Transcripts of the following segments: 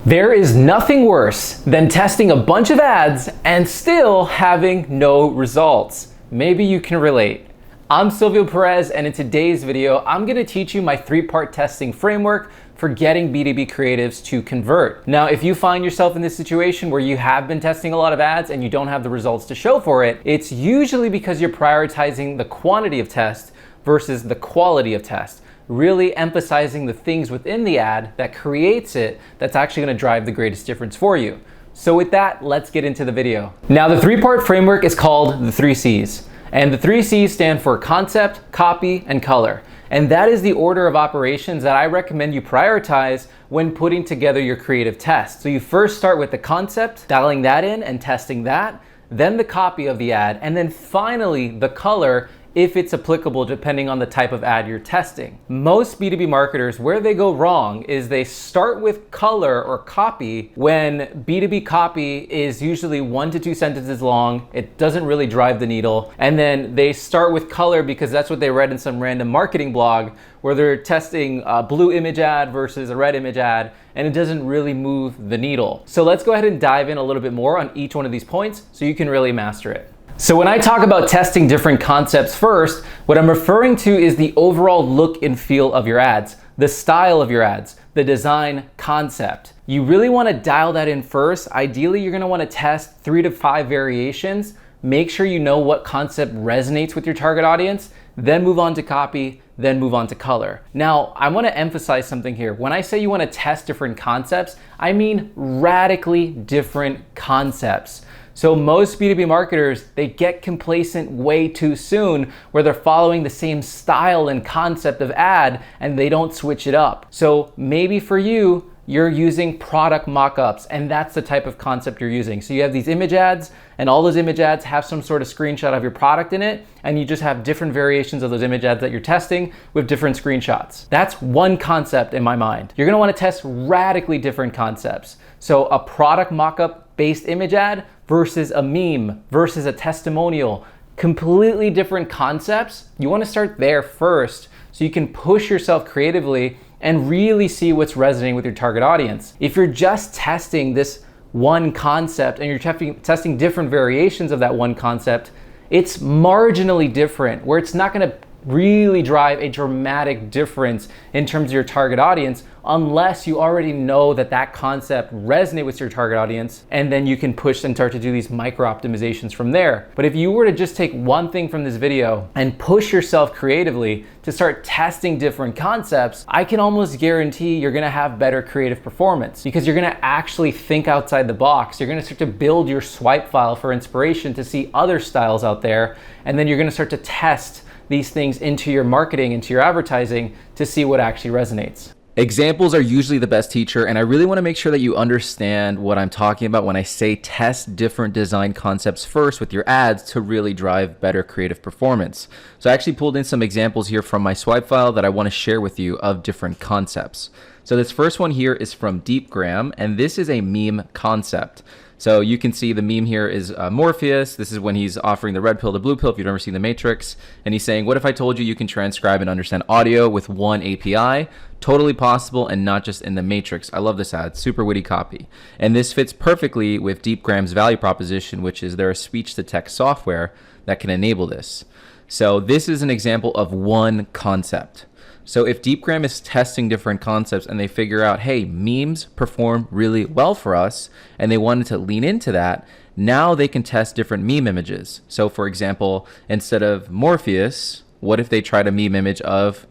There is nothing worse than testing a bunch of ads and still having no results. Maybe you can relate. I'm Silvio Perez, and in today's video, I'm gonna teach you my 3-part testing framework for getting B2B creatives to convert. Now, if you find yourself in this situation where you have been testing a lot of ads and you don't have the results to show for it, it's usually because you're prioritizing the quantity of tests versus the quality of tests, really emphasizing the things within the ad that creates it that's actually gonna drive the greatest difference for you. So with that, let's get into the video. Now, the 3-part framework is called the 3 C's. And the 3 C's stand for concept, copy, and color. And that is the order of operations that I recommend you prioritize when putting together your creative test. So you first start with the concept, dialing that in and testing that, then the copy of the ad, and then finally the color if it's applicable depending on the type of ad you're testing. Most B2B marketers, where they go wrong is they start with color or copy when B2B copy is usually 1 to 2 sentences long. It doesn't really drive the needle. And then they start with color because that's what they read in some random marketing blog where they're testing a blue image ad versus a red image ad, and it doesn't really move the needle. So let's go ahead and dive in a little bit more on each one of these points so you can really master it. So when I talk about testing different concepts first, what I'm referring to is the overall look and feel of your ads, the style of your ads, the design concept. You really want to dial that in first. Ideally, you're going to want to test 3 to 5 variations. Make sure you know what concept resonates with your target audience, then move on to copy, then move on to color. Now, I want to emphasize something here. When I say you want to test different concepts, I mean radically different concepts. So most B2B marketers, they get complacent way too soon where they're following the same style and concept of ad and they don't switch it up. So maybe for you, you're using product mockups, and that's the type of concept you're using. So you have these image ads, and all those image ads have some sort of screenshot of your product in it, and you just have different variations of those image ads that you're testing with different screenshots. That's one concept in my mind. You're gonna wanna test radically different concepts. So a product mockup based image ad versus a meme versus a testimonial, completely different concepts. You wanna start there first so you can push yourself creatively and really see what's resonating with your target audience. If you're just testing this one concept and you're testing different variations of that one concept, it's marginally different, where it's not gonna really drive a dramatic difference in terms of your target audience unless you already know that that concept resonates with your target audience, and then you can push and start to do these micro optimizations from there. But if you were to just take one thing from this video and push yourself creatively to start testing different concepts, I can almost guarantee you're gonna have better creative performance because you're gonna actually think outside the box. You're gonna start to build your swipe file for inspiration to see other styles out there, and then you're gonna start to test these things into your marketing, into your advertising to see what actually resonates. Examples are usually the best teacher, and I really want to make sure that you understand what I'm talking about when I say test different design concepts first with your ads to really drive better creative performance. So I actually pulled in some examples here from my swipe file that I want to share with you of different concepts. So this first one here is from Deepgram, and this is a meme concept. So you can see the meme here is Morpheus. This is when he's offering the red pill to blue pill if you've never seen The Matrix. And he's saying, what if I told you you can transcribe and understand audio with one API? Totally possible, and not just in The Matrix. I love this ad, super witty copy. And this fits perfectly with Deepgram's value proposition, which is they're a speech-to-text software that can enable this. So this is an example of one concept. So if Deepgram is testing different concepts and they figure out, hey, memes perform really well for us, and they wanted to lean into that, now they can test different meme images. So for example, instead of Morpheus, what if they tried a meme image of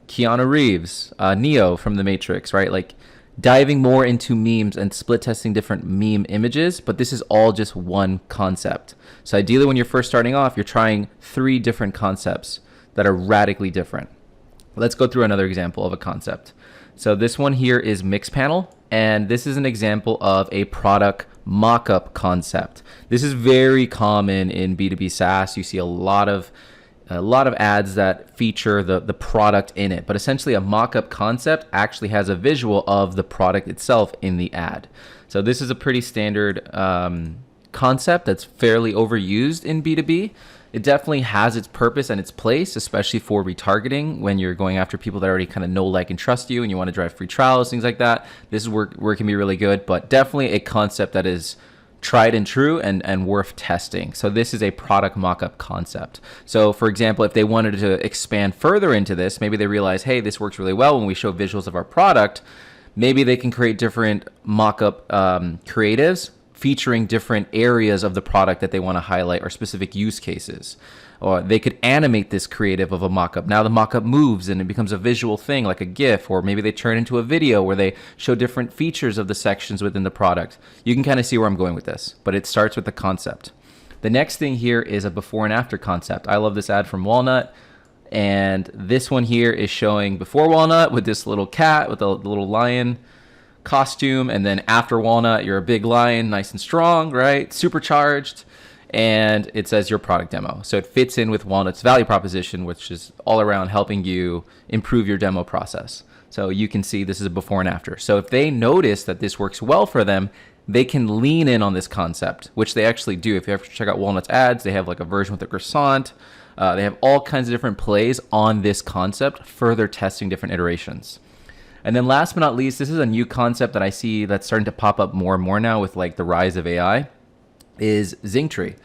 Keanu Reeves, Neo from The Matrix, right? Like diving more into memes and split testing different meme images, but this is all just one concept. So ideally when you're first starting off, you're trying 3 different concepts that are radically different. Let's go through another example of a concept. So this one here is Mixpanel, and this is an example of a product mockup concept. This is very common in B2B SaaS. You see a lot of ads that feature the product in it, but essentially a mockup concept actually has a visual of the product itself in the ad. So this is a pretty standard concept that's fairly overused in B2B. It definitely has its purpose and its place, especially for retargeting when you're going after people that already kind of know, like, and trust you and you want to drive free trials, things like that. This is where it can be really good, but definitely a concept that is tried and true and worth testing. So this is a product mockup concept. So for example, if they wanted to expand further into this, maybe they realize, hey, this works really well when we show visuals of our product. Maybe they can create different mockup creatives featuring different areas of the product that they want to highlight or specific use cases. Or they could animate this creative of a mockup. Now the mockup moves and it becomes a visual thing like a GIF, or maybe they turn into a video where they show different features of the sections within the product. You can kind of see where I'm going with this, but it starts with the concept. The next thing here is a before and after concept. I love this ad from Walnut. And this one here is showing before Walnut with this little cat with a little lion costume, and then after Walnut, you're a big lion, nice and strong, right? Supercharged, and it says your product demo. So it fits in with Walnut's value proposition, which is all around helping you improve your demo process. So you can see this is a before and after. So if they notice that this works well for them, they can lean in on this concept, which they actually do. If you ever check out Walnut's ads, they have like a version with a croissant. They have all kinds of different plays on this concept, further testing different iterations. And then last but not least, this is a new concept that I see that's starting to pop up more and more now with like the rise of AI, is Zingtree.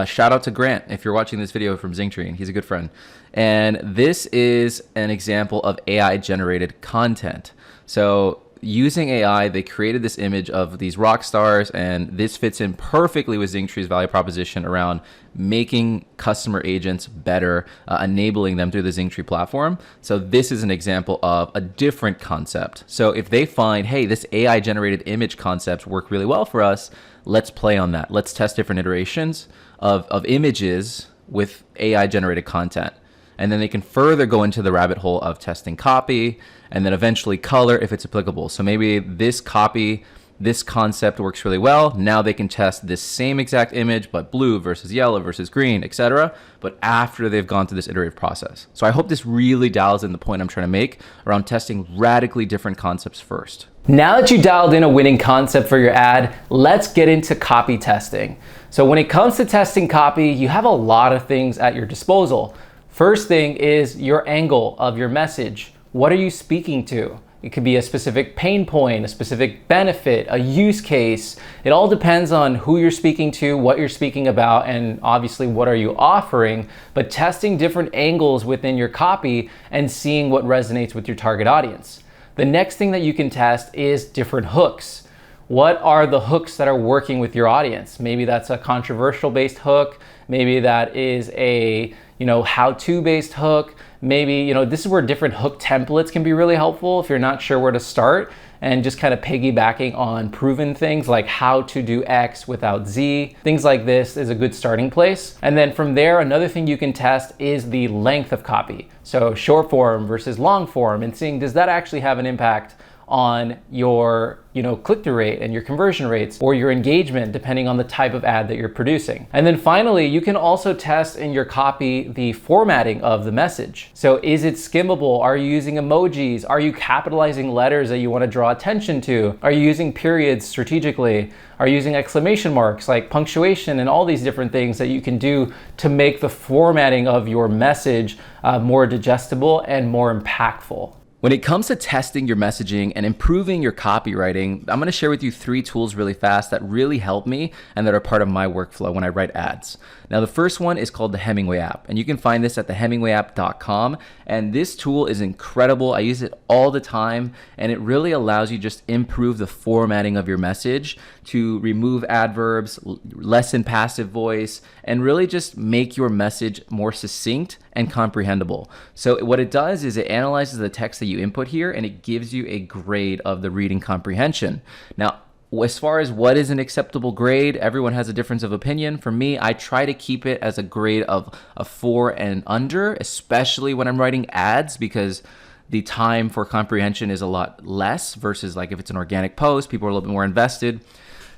Shout out to Grant if you're watching this video from Zingtree, and he's a good friend. And this is an example of AI generated content. So using AI, they created this image of these rock stars, and this fits in perfectly with Zingtree's value proposition around making customer agents better, enabling them through the Zingtree platform. So this is an example of a different concept. So if they find, hey, this AI generated image concepts work really well for us, let's play on that. Let's test different iterations of images with AI generated content. And then they can further go into the rabbit hole of testing copy and then eventually color if it's applicable. So maybe this copy, this concept works really well. Now they can test this same exact image, but blue versus yellow versus green, etc. But after they've gone through this iterative process. So I hope this really dials in the point I'm trying to make around testing radically different concepts first. Now that you dialed in a winning concept for your ad, let's get into copy testing. So when it comes to testing copy, you have a lot of things at your disposal. First thing is your angle of your message. What are you speaking to? It could be a specific pain point, a specific benefit, a use case. It all depends on who you're speaking to, what you're speaking about, and obviously what are you offering, but testing different angles within your copy and seeing what resonates with your target audience. The next thing that you can test is different hooks. What are the hooks that are working with your audience? Maybe that's a controversial based hook. Maybe that is a how-to based hook. Maybe, this is where different hook templates can be really helpful if you're not sure where to start, and just kind of piggybacking on proven things like how to do X without Z. Things like this is a good starting place. And then from there, another thing you can test is the length of copy. So short form versus long form, and seeing, does that actually have an impact on your click-through rate and your conversion rates, or your engagement, depending on the type of ad that you're producing. And then finally, you can also test in your copy the formatting of the message. So is it skimmable? Are you using emojis? Are you capitalizing letters that you want to draw attention to? Are you using periods strategically? Are you using exclamation marks like punctuation, and all these different things that you can do to make the formatting of your message more digestible and more impactful? When it comes to testing your messaging and improving your copywriting, I'm going to share with you 3 tools really fast that really help me and that are part of my workflow when I write ads. Now, the first one is called the Hemingway app, and you can find this at thehemingwayapp.com. And this tool is incredible. I use it all the time, and it really allows you just improve the formatting of your message to remove adverbs, lessen passive voice, and really just make your message more succinct and comprehensible. So what it does is it analyzes the text that you input here, and it gives you a grade of the reading comprehension. Now, as far as what is an acceptable grade, everyone has a difference of opinion. For me, I try to keep it as a grade of a 4 and under, especially when I'm writing ads, because the time for comprehension is a lot less versus like if it's an organic post, people are a little bit more invested.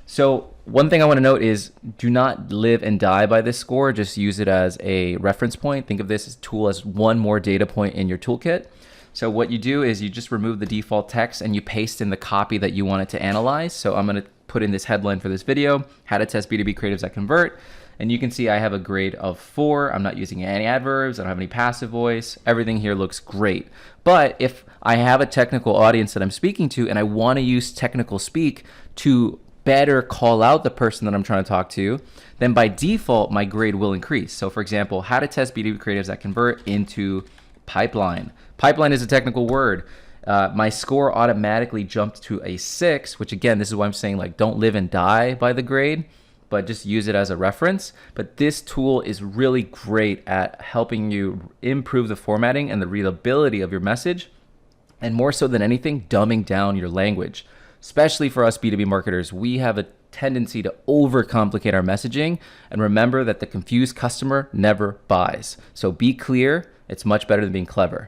So one thing I want to note is do not live and die by this score. Just use it as a reference point. Think of this tool as one more data point in your toolkit. So what you do is you just remove the default text and you paste in the copy that you want it to analyze. So I'm going to put in this headline for this video, how to test B2B creatives that convert. And you can see I have a grade of 4. I'm not using any adverbs. I don't have any passive voice. Everything here looks great. But if I have a technical audience that I'm speaking to and I want to use technical speak to better call out the person that I'm trying to talk to, then by default, my grade will increase. So for example, how to test B2B creatives that convert into pipeline. Pipeline is a technical word. My score automatically jumped to a 6, which again, this is why I'm saying like don't live and die by the grade, but just use it as a reference. But this tool is really great at helping you improve the formatting and the readability of your message, and more so than anything, dumbing down your language. Especially for us B2B marketers, we have a tendency to overcomplicate our messaging, and remember that the confused customer never buys. So be clear, it's much better than being clever.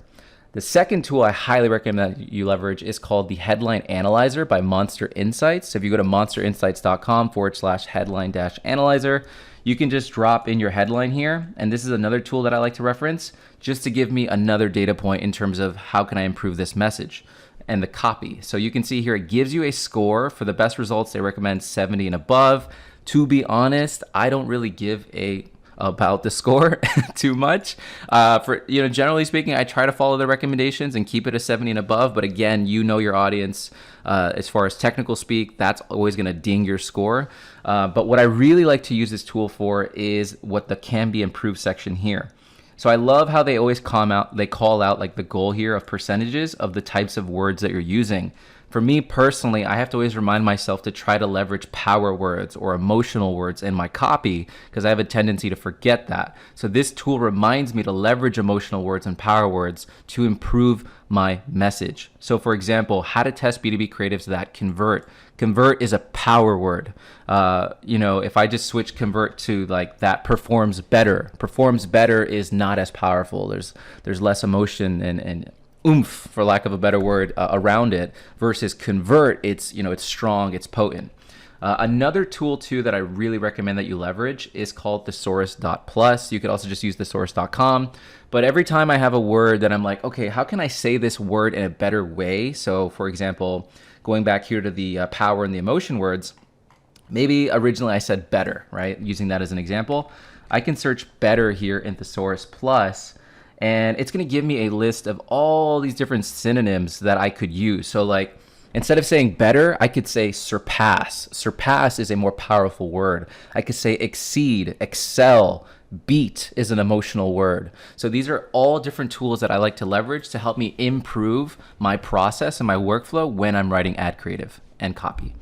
The second tool I highly recommend that you leverage is called the Headline Analyzer by Monster Insights. So if you go to monsterinsights.com/headline-analyzer, you can just drop in your headline here. And this is another tool that I like to reference just to give me another data point in terms of how can I improve this message and the copy. So you can see here, it gives you a score. For the best results, they recommend 70 and above. To be honest, I don't really give about the score too much. Generally speaking, I try to follow the recommendations and keep it a 70 and above. But again, you know your audience. As far as technical speak, that's always going to ding your score. But what I really like to use this tool for is what the can be improved section here. So I love how they always call out like the goal here of percentages of the types of words that you're using. For me personally, I have to always remind myself to try to leverage power words or emotional words in my copy because I have a tendency to forget that. So this tool reminds me to leverage emotional words and power words to improve my message. So for example, how to test B2B creatives that convert. Convert is a power word. If I just switch convert to like that performs better is not as powerful. There's less emotion and oomph, for lack of a better word, around it, versus convert, it's strong, it's potent. Another tool too that I really recommend that you leverage is called thesaurus.plus. You could also just use thesaurus.com. But every time I have a word that I'm like, okay, how can I say this word in a better way? So for example, going back here to the power and the emotion words, maybe originally I said better, right? Using that as an example, I can search better here in Thesaurus Plus, and it's going to give me a list of all these different synonyms that I could use. So like, instead of saying better, I could say surpass. Surpass is a more powerful word. I could say exceed, excel, beat is an emotional word. So these are all different tools that I like to leverage to help me improve my process and my workflow when I'm writing ad creative and copy.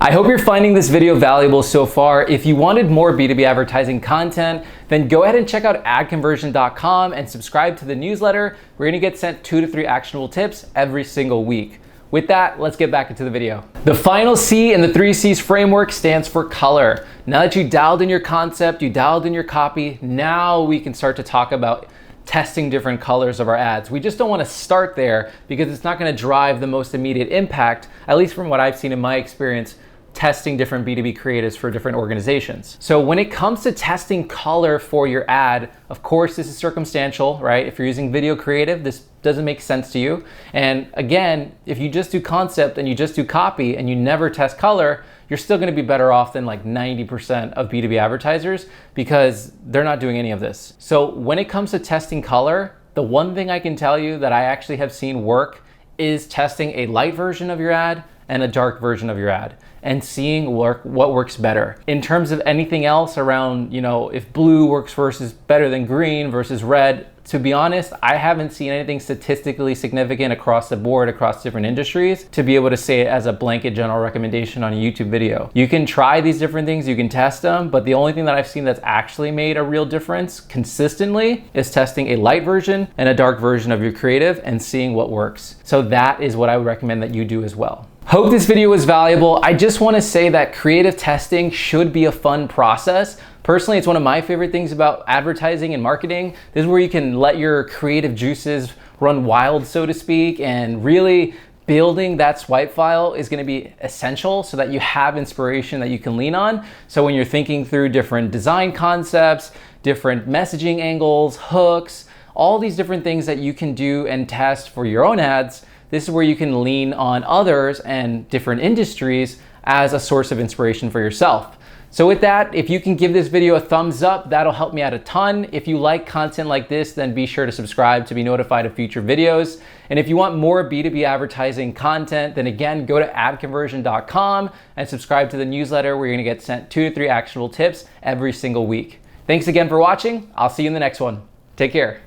I hope you're finding this video valuable so far. If you wanted more B2B advertising content, then go ahead and check out AdConversion.com and subscribe to the newsletter. We're gonna get sent 2 to 3 actionable tips every single week. With that, let's get back into the video. The final C in the 3 C's framework stands for color. Now that you dialed in your concept, you dialed in your copy, now we can start to talk about testing different colors of our ads. We just don't want to start there because it's not going to drive the most immediate impact, at least from what I've seen in my experience testing different B2B creatives for different organizations. So when it comes to testing color for your ad, of course, this is circumstantial, right? If you're using video creative, this doesn't make sense to you. And again, if you just do concept and you just do copy and you never test color, you're still going to be better off than like 90% of B2B advertisers because they're not doing any of this. So when it comes to testing color, the one thing I can tell you that I actually have seen work is testing a light version of your ad and a dark version of your ad and seeing what works better. In terms of anything else around, if blue works versus better than green versus red, to be honest, I haven't seen anything statistically significant across the board, across different industries, to be able to say it as a blanket general recommendation on a YouTube video. You can try these different things, you can test them, but the only thing that I've seen that's actually made a real difference consistently is testing a light version and a dark version of your creative and seeing what works. So that is what I would recommend that you do as well. Hope this video was valuable. I just want to say that creative testing should be a fun process. Personally, it's one of my favorite things about advertising and marketing. This is where you can let your creative juices run wild, so to speak, and really building that swipe file is going to be essential so that you have inspiration that you can lean on. So when you're thinking through different design concepts, different messaging angles, hooks, all these different things that you can do and test for your own ads, this is where you can lean on others and different industries as a source of inspiration for yourself. So with that, if you can give this video a thumbs up, that'll help me out a ton. If you like content like this, then be sure to subscribe to be notified of future videos. And if you want more B2B advertising content, then again, go to AdConversion.com and subscribe to the newsletter where you're gonna get sent 2 to 3 actionable tips every single week. Thanks again for watching. I'll see you in the next one. Take care.